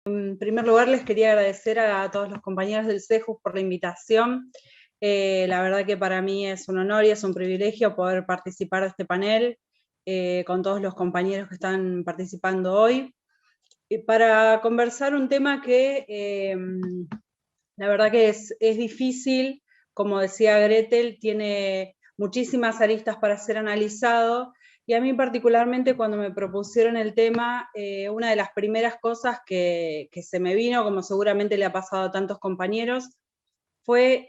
En primer lugar, les quería agradecer a todos los compañeros del CEJUS por la invitación. La verdad que para mí es un honor y es un privilegio poder participar de este panel con todos los compañeros que están participando hoy. Para conversar un tema que la verdad que es difícil, como decía Gretel, tiene muchísimas aristas para ser analizado, y a mí particularmente cuando me propusieron el tema, una de las primeras cosas que se me vino, como seguramente le ha pasado a tantos compañeros, fue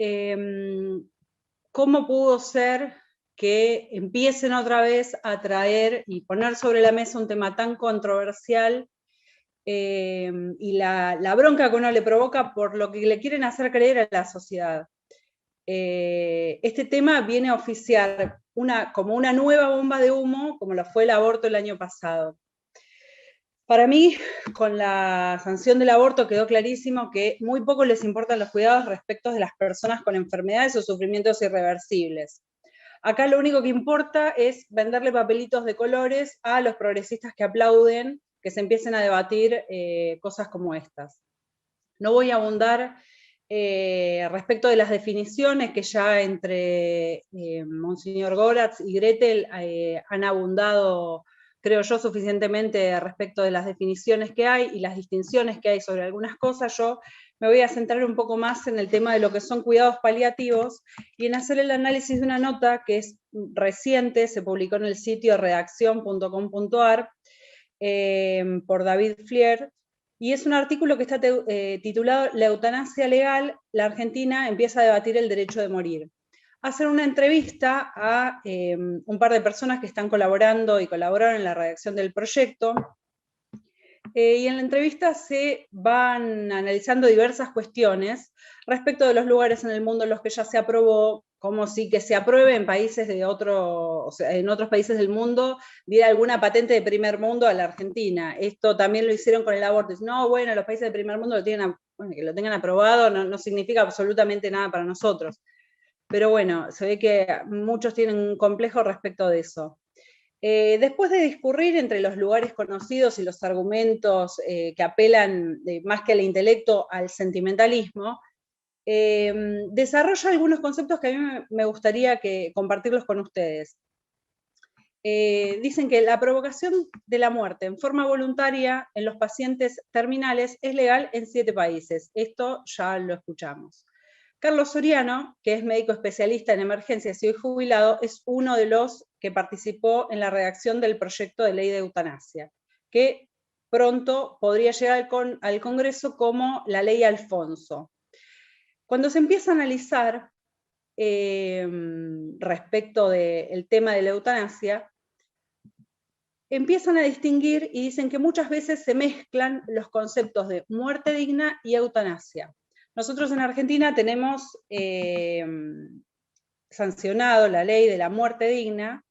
cómo pudo ser que empiecen otra vez a traer y poner sobre la mesa un tema tan controversial, y la bronca que uno le provoca por lo que le quieren hacer creer a la sociedad. Este tema viene a oficiar como una nueva bomba de humo, como lo fue el aborto el año pasado. Para mí, con la sanción del aborto quedó clarísimo que muy poco les importan los cuidados respecto de las personas con enfermedades o sufrimientos irreversibles. Acá lo único que importa es venderle papelitos de colores a los progresistas que aplauden que se empiecen a debatir cosas como estas. No voy a abundar respecto de las definiciones que ya entre Monseñor Goratz y Gretel han abundado, creo yo, suficientemente respecto de las definiciones que hay y las distinciones que hay sobre algunas cosas. Yo me voy a centrar un poco más en el tema de lo que son cuidados paliativos y en hacer el análisis de una nota que es reciente, se publicó en el sitio redaccion.com.ar por David Flier, y es un artículo que está titulado La eutanasia legal, la Argentina empieza a debatir el derecho de morir. Hacen una entrevista a un par de personas que están colaborando y colaboraron en la redacción del proyecto, y en la entrevista se van analizando diversas cuestiones respecto de los lugares en el mundo en los que ya se aprobó, como si que se apruebe en países de o sea, en otros países del mundo, diera alguna patente de primer mundo a la Argentina. Esto también lo hicieron con el aborto. No, bueno, los países de primer mundo que lo tengan aprobado no significa absolutamente nada para nosotros. Pero bueno, se ve que muchos tienen un complejo respecto de eso. Después de discurrir entre los lugares conocidos y los argumentos que apelan más que al intelecto, al sentimentalismo, desarrolla algunos conceptos que a mí me gustaría compartirlos con ustedes. Dicen que la provocación de la muerte en forma voluntaria en los pacientes terminales es legal en 7 países. Esto ya lo escuchamos. Carlos Soriano, que es médico especialista en emergencias y hoy jubilado, es uno de los que participó en la redacción del proyecto de ley de eutanasia, que pronto podría llegar al Congreso como la ley Alfonso. Cuando se empieza a analizar respecto del tema de la eutanasia, empiezan a distinguir y dicen que muchas veces se mezclan los conceptos de muerte digna y eutanasia. Nosotros en Argentina tenemos sancionado la ley de la muerte digna,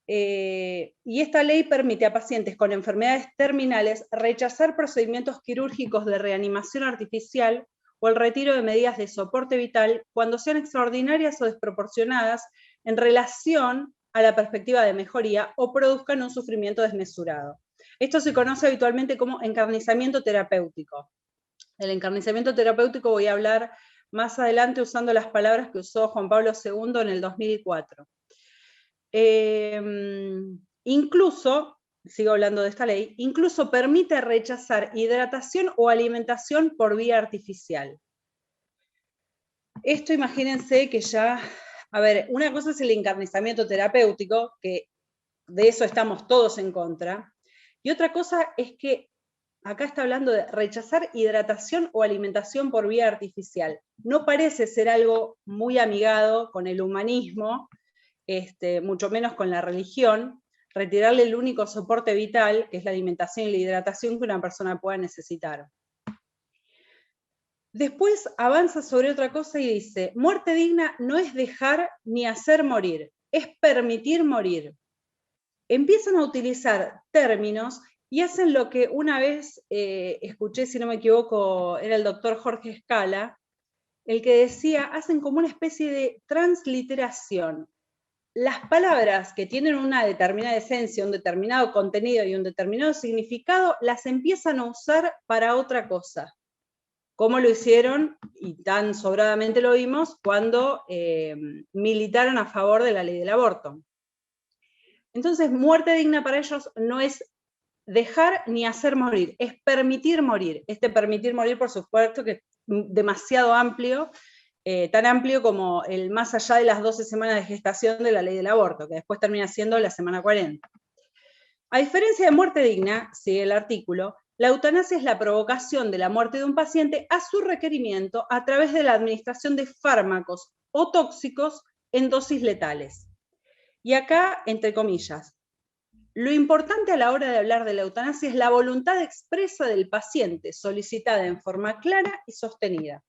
y esta ley permite a pacientes con enfermedades terminales rechazar procedimientos quirúrgicos de reanimación artificial o el retiro de medidas de soporte vital cuando sean extraordinarias o desproporcionadas en relación a la perspectiva de mejoría o produzcan un sufrimiento desmesurado. Esto se conoce habitualmente como encarnizamiento terapéutico. Del encarnizamiento terapéutico voy a hablar más adelante usando las palabras que usó Juan Pablo II en el 2004. Incluso, sigo hablando de esta ley, incluso permite rechazar hidratación o alimentación por vía artificial. Esto imagínense que ya, a ver, una cosa es el encarnizamiento terapéutico, que de eso estamos todos en contra, y otra cosa es que acá está hablando de rechazar hidratación o alimentación por vía artificial. No parece ser algo muy amigado con el humanismo, mucho menos con la religión, retirarle el único soporte vital, que es la alimentación y la hidratación que una persona pueda necesitar. Después avanza sobre otra cosa y dice, muerte digna no es dejar ni hacer morir, es permitir morir. Empiezan a utilizar términos y hacen lo que una vez escuché, si no me equivoco, era el doctor Jorge Scala, el que decía, hacen como una especie de transliteración. las palabras que tienen una determinada esencia, un determinado contenido y un determinado significado, las empiezan a usar para otra cosa. Como lo hicieron, y tan sobradamente lo vimos, cuando militaron a favor de la ley del aborto. Entonces, muerte digna para ellos no es dejar ni hacer morir, es permitir morir. Este permitir morir, por supuesto, que es demasiado amplio, tan amplio como el más allá de las 12 semanas de gestación de la ley del aborto, que después termina siendo la semana 40. A diferencia de muerte digna, sigue el artículo, la eutanasia es la provocación de la muerte de un paciente a su requerimiento a través de la administración de fármacos o tóxicos en dosis letales. Y acá, entre comillas, lo importante a la hora de hablar de la eutanasia es la voluntad expresa del paciente, solicitada en forma clara y sostenida.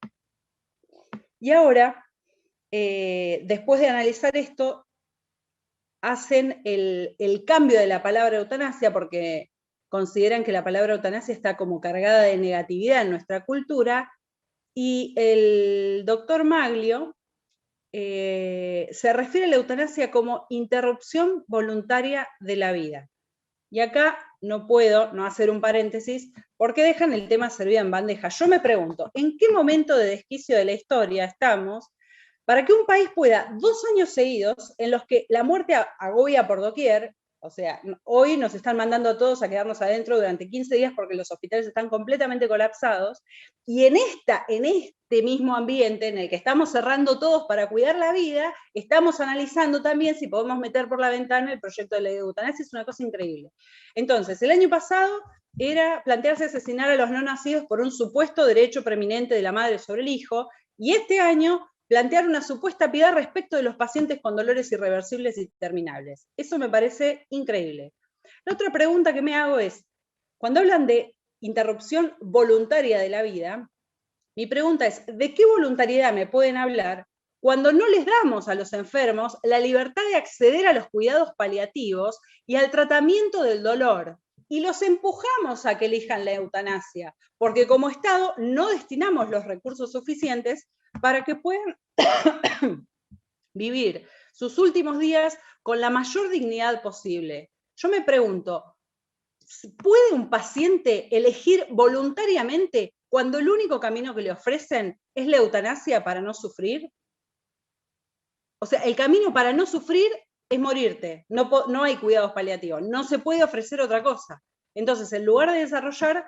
Y ahora, después de analizar esto, hacen el cambio de la palabra eutanasia porque consideran que la palabra eutanasia está como cargada de negatividad en nuestra cultura, y el doctor Maglio se refiere a la eutanasia como interrupción voluntaria de la vida. Y acá no puedo no hacer un paréntesis, porque dejan el tema servido en bandeja. Yo me pregunto, ¿en qué momento de desquicio de la historia estamos para que un país pueda 2 años seguidos en los que la muerte agobia por doquier? O sea, hoy nos están mandando a todos a quedarnos adentro durante 15 días porque los hospitales están completamente colapsados, y en este mismo ambiente en el que estamos cerrando todos para cuidar la vida, estamos analizando también si podemos meter por la ventana el proyecto de ley de eutanasia. Es una cosa increíble. Entonces, el año pasado era plantearse asesinar a los no nacidos por un supuesto derecho preeminente de la madre sobre el hijo, y este año plantear una supuesta piedad respecto de los pacientes con dolores irreversibles y terminables. Eso me parece increíble. La otra pregunta que me hago es, cuando hablan de interrupción voluntaria de la vida, mi pregunta es, ¿de qué voluntariedad me pueden hablar cuando no les damos a los enfermos la libertad de acceder a los cuidados paliativos y al tratamiento del dolor? Y los empujamos a que elijan la eutanasia, porque como Estado no destinamos los recursos suficientes para que puedan vivir sus últimos días con la mayor dignidad posible. Yo me pregunto, ¿puede un paciente elegir voluntariamente cuando el único camino que le ofrecen es la eutanasia para no sufrir? O sea, el camino para no sufrir es morirte, no hay cuidados paliativos, no se puede ofrecer otra cosa. Entonces, en lugar de desarrollar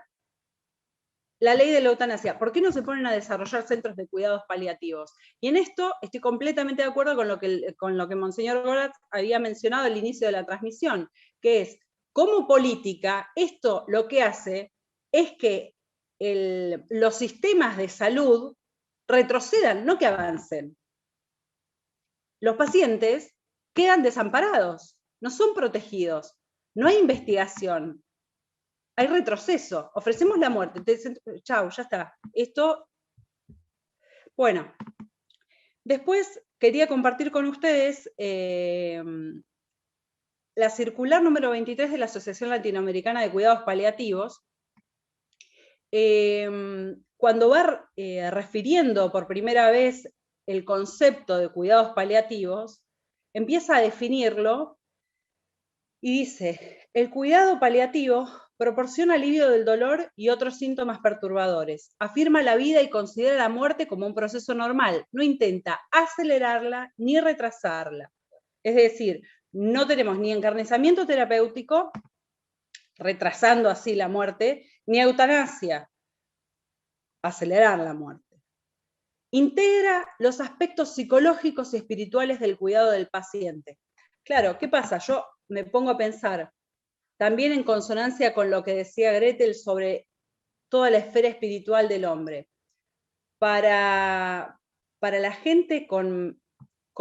la ley de la eutanasia, ¿por qué no se ponen a desarrollar centros de cuidados paliativos? Y en esto estoy completamente de acuerdo con lo que Monseñor Goratz había mencionado al inicio de la transmisión, que es, como política, esto lo que hace es que los sistemas de salud retrocedan, no que avancen. Los pacientes quedan desamparados, no son protegidos, no hay investigación, hay retroceso, ofrecemos la muerte, chau, ya está. Esto, bueno, después quería compartir con ustedes la circular número 23 de la Asociación Latinoamericana de Cuidados Paliativos, cuando va refiriendo por primera vez el concepto de cuidados paliativos, empieza a definirlo y dice, el cuidado paliativo proporciona alivio del dolor y otros síntomas perturbadores, afirma la vida y considera la muerte como un proceso normal, no intenta acelerarla ni retrasarla. Es decir, no tenemos ni encarnizamiento terapéutico, retrasando así la muerte, ni eutanasia, acelerar la muerte. Integra los aspectos psicológicos y espirituales del cuidado del paciente. Claro, ¿qué pasa? Yo me pongo a pensar, también en consonancia con lo que decía Gretel sobre toda la esfera espiritual del hombre. Para la gente con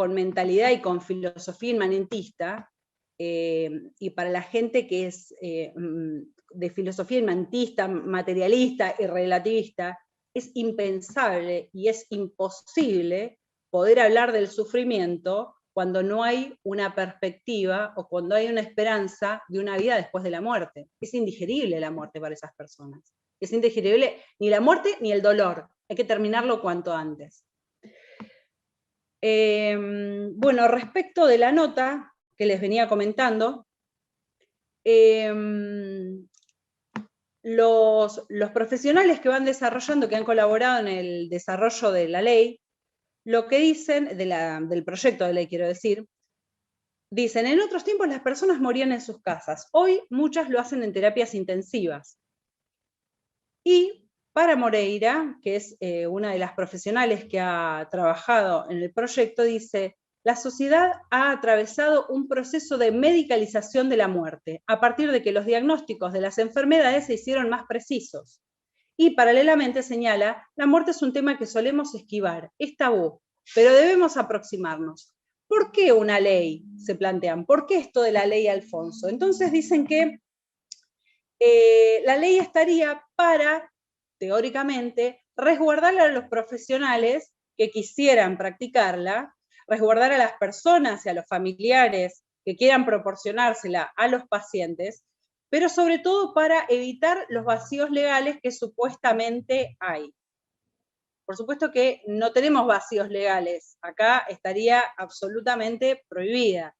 mentalidad y con filosofía inmanentista, y para la gente que es de filosofía inmanentista, materialista y relativista, es impensable y es imposible poder hablar del sufrimiento cuando no hay una perspectiva o cuando hay una esperanza de una vida después de la muerte. Es indigerible la muerte para esas personas. Es indigerible ni la muerte ni el dolor. Hay que terminarlo cuanto antes. Bueno, respecto de la nota que les venía comentando, los profesionales que van desarrollando, que han colaborado en el desarrollo de la ley, lo que dicen, del proyecto de ley quiero decir, dicen, en otros tiempos las personas morían en sus casas, hoy muchas lo hacen en terapias intensivas. Y para Moreira, que es una de las profesionales que ha trabajado en el proyecto, dice, la sociedad ha atravesado un proceso de medicalización de la muerte, a partir de que los diagnósticos de las enfermedades se hicieron más precisos. Y paralelamente señala, la muerte es un tema que solemos esquivar, es tabú, pero debemos aproximarnos. ¿Por qué una ley? Se plantean. ¿Por qué esto de la ley Alfonso? Entonces dicen que la ley estaría para, teóricamente, resguardar a los profesionales que quisieran practicarla, resguardar a las personas y a los familiares que quieran proporcionársela a los pacientes, pero sobre todo para evitar los vacíos legales que supuestamente hay. Por supuesto que no tenemos vacíos legales, acá estaría absolutamente prohibida.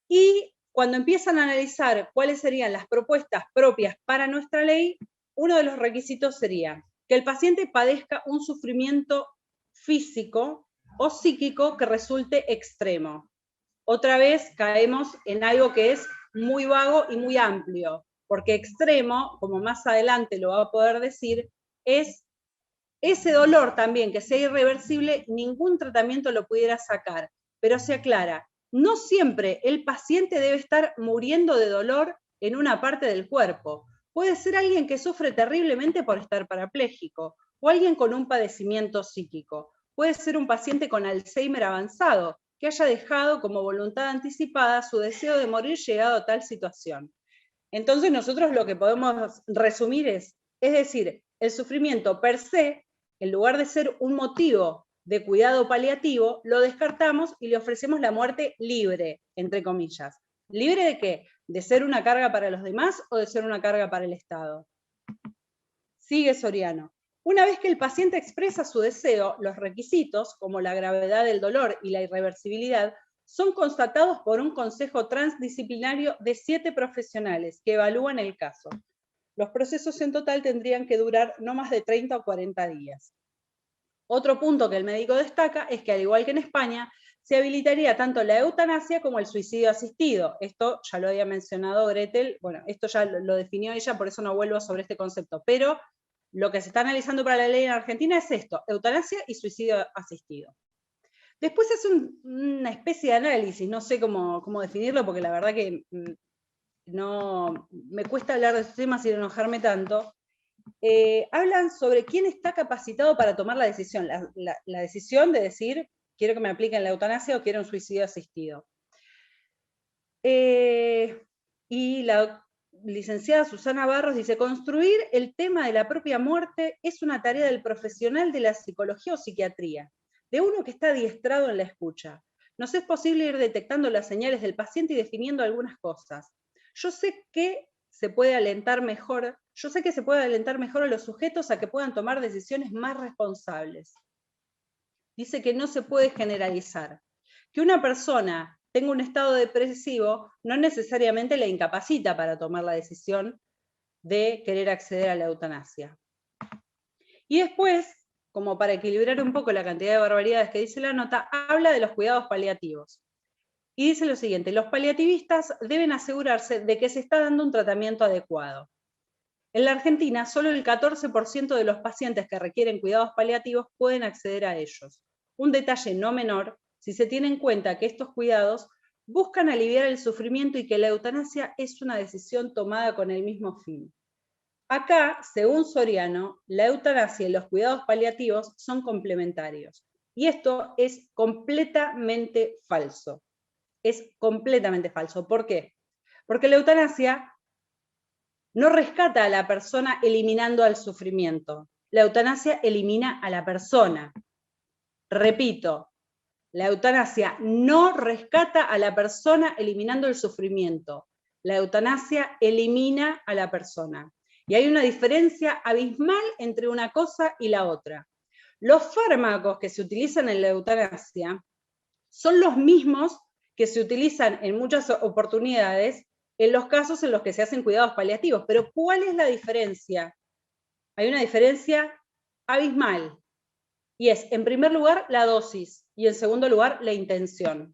Y cuando empiezan a analizar cuáles serían las propuestas propias para nuestra ley, uno de los requisitos sería que el paciente padezca un sufrimiento físico o psíquico que resulte extremo. Otra vez caemos en algo que es muy vago y muy amplio, porque extremo, como más adelante lo va a poder decir, es ese dolor también que sea irreversible, ningún tratamiento lo pudiera sacar, pero se aclara, no siempre el paciente debe estar muriendo de dolor en una parte del cuerpo. Puede ser alguien que sufre terriblemente por estar parapléjico, o alguien con un padecimiento psíquico. Puede ser un paciente con Alzheimer avanzado, que haya dejado como voluntad anticipada su deseo de morir llegado a tal situación. Entonces nosotros lo que podemos resumir es decir, el sufrimiento per se, en lugar de ser un motivo de cuidado paliativo, lo descartamos y le ofrecemos la muerte libre, entre comillas. ¿Libre de qué? ¿De ser una carga para los demás o de ser una carga para el Estado? Sigue Soriano. Una vez que el paciente expresa su deseo, los requisitos, como la gravedad del dolor y la irreversibilidad, son constatados por un consejo transdisciplinario de 7 profesionales que evalúan el caso. Los procesos en total tendrían que durar no más de 30 o 40 días. Otro punto que el médico destaca es que, al igual que en España, se habilitaría tanto la eutanasia como el suicidio asistido. Esto ya lo había mencionado Gretel, bueno, esto ya lo definió ella, por eso no vuelvo sobre este concepto, pero lo que se está analizando para la ley en Argentina es esto, eutanasia y suicidio asistido. Después hace una especie de análisis, no sé cómo definirlo, porque la verdad que no me cuesta hablar de estos temas sin enojarme tanto. Hablan sobre quién está capacitado para tomar la decisión, la decisión de decir, quiero que me apliquen la eutanasia o quiero un suicidio asistido. Y la licenciada Susana Barros dice, construir el tema de la propia muerte es una tarea del profesional de la psicología o psiquiatría, de uno que está adiestrado en la escucha. Nos es posible ir detectando las señales del paciente y definiendo algunas cosas. Yo sé que se puede alentar mejor a los sujetos a que puedan tomar decisiones más responsables. Dice que no se puede generalizar. Que una persona tenga un estado depresivo no necesariamente la incapacita para tomar la decisión de querer acceder a la eutanasia. Y después, como para equilibrar un poco la cantidad de barbaridades que dice la nota, habla de los cuidados paliativos. Y dice lo siguiente, los paliativistas deben asegurarse de que se está dando un tratamiento adecuado. En la Argentina, solo el 14% de los pacientes que requieren cuidados paliativos pueden acceder a ellos. Un detalle no menor, si se tiene en cuenta que estos cuidados buscan aliviar el sufrimiento y que la eutanasia es una decisión tomada con el mismo fin. Acá, según Soriano, la eutanasia y los cuidados paliativos son complementarios. Y esto es completamente falso. Es completamente falso. ¿Por qué? Porque la eutanasia no rescata a la persona eliminando al sufrimiento. La eutanasia elimina a la persona. Repito, la eutanasia no rescata a la persona eliminando el sufrimiento. La eutanasia elimina a la persona. Y hay una diferencia abismal entre una cosa y la otra. Los fármacos que se utilizan en la eutanasia son los mismos que se utilizan en muchas oportunidades en los casos en los que se hacen cuidados paliativos. Pero ¿cuál es la diferencia? Hay una diferencia abismal. Y es, en primer lugar, la dosis, y en segundo lugar, la intención.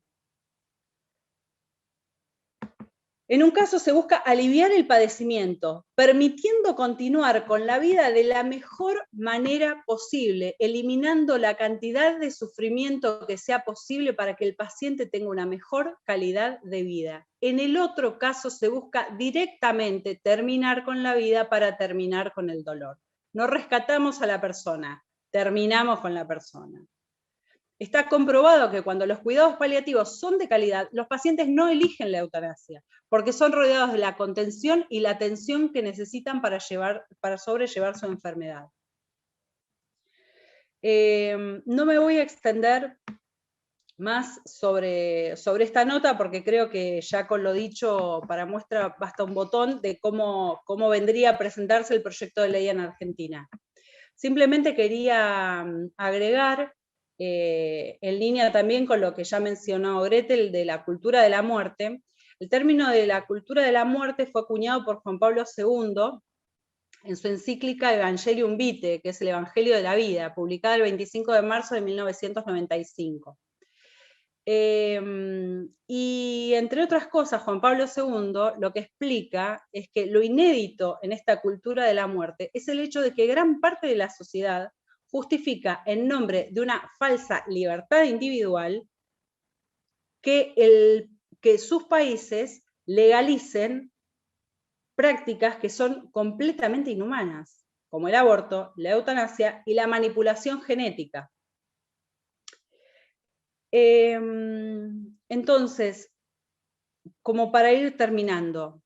En un caso se busca aliviar el padecimiento, permitiendo continuar con la vida de la mejor manera posible, eliminando la cantidad de sufrimiento que sea posible para que el paciente tenga una mejor calidad de vida. En el otro caso se busca directamente terminar con la vida para terminar con el dolor. No rescatamos a la persona, terminamos con la persona. Está comprobado que cuando los cuidados paliativos son de calidad, los pacientes no eligen la eutanasia, porque son rodeados de la contención y la atención que necesitan para sobrellevar su enfermedad. No me voy a extender más sobre esta nota, porque creo que ya con lo dicho para muestra basta un botón de cómo vendría a presentarse el proyecto de ley en Argentina. Simplemente quería agregar, en línea también con lo que ya mencionó Gretel, de la cultura de la muerte. El término de la cultura de la muerte fue acuñado por Juan Pablo II en su encíclica Evangelium Vitae, que es el Evangelio de la Vida, publicada el 25 de marzo de 1995. Y entre otras cosas, Juan Pablo II lo que explica es que lo inédito en esta cultura de la muerte es el hecho de que gran parte de la sociedad justifica en nombre de una falsa libertad individual que sus países legalicen prácticas que son completamente inhumanas, como el aborto, la eutanasia y la manipulación genética. Entonces, como para ir terminando,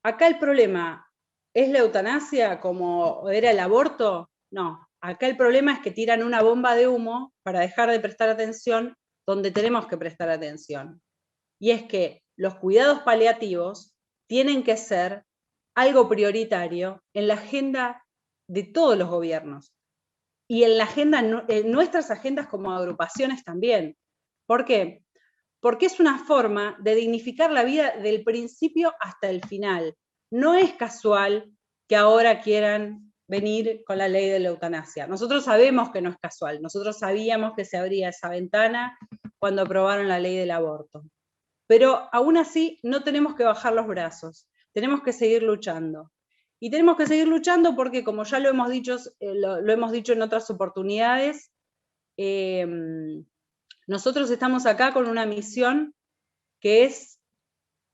acá el problema ¿es la eutanasia como era el aborto? No, acá el problema es que tiran una bomba de humo para dejar de prestar atención donde tenemos que prestar atención. Y es que los cuidados paliativos tienen que ser algo prioritario en la agenda de todos los gobiernos. Y en la agenda, en nuestras agendas como agrupaciones también. ¿Por qué? Porque es una forma de dignificar la vida del principio hasta el final. No es casual que ahora quieran venir con la ley de la eutanasia. Nosotros sabemos que no es casual, nosotros sabíamos que se abría esa ventana cuando aprobaron la ley del aborto. Pero aún así no tenemos que bajar los brazos, tenemos que seguir luchando. Y tenemos que seguir luchando porque, como ya lo hemos dicho en otras oportunidades, nosotros estamos acá con una misión que es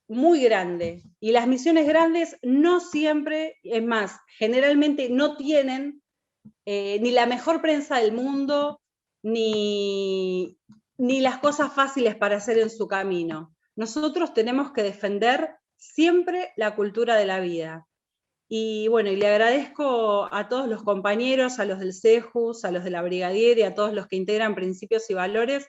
muy grande, y las misiones grandes no siempre, es más, generalmente no tienen ni la mejor prensa del mundo, ni las cosas fáciles para hacer en su camino. Nosotros tenemos que defender siempre la cultura de la vida. Y bueno, y le agradezco a todos los compañeros, a los del CEJUS, a los de la Brigadier y a todos los que integran Principios y Valores,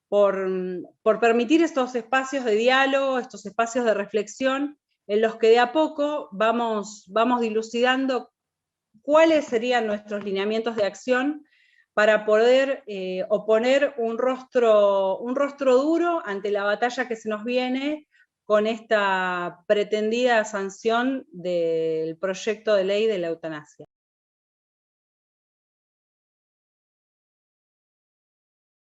por permitir estos espacios de diálogo, estos espacios de reflexión, en los que de a poco vamos dilucidando cuáles serían nuestros lineamientos de acción para poder oponer un rostro duro ante la batalla que se nos viene con esta pretendida sanción del proyecto de ley de la eutanasia.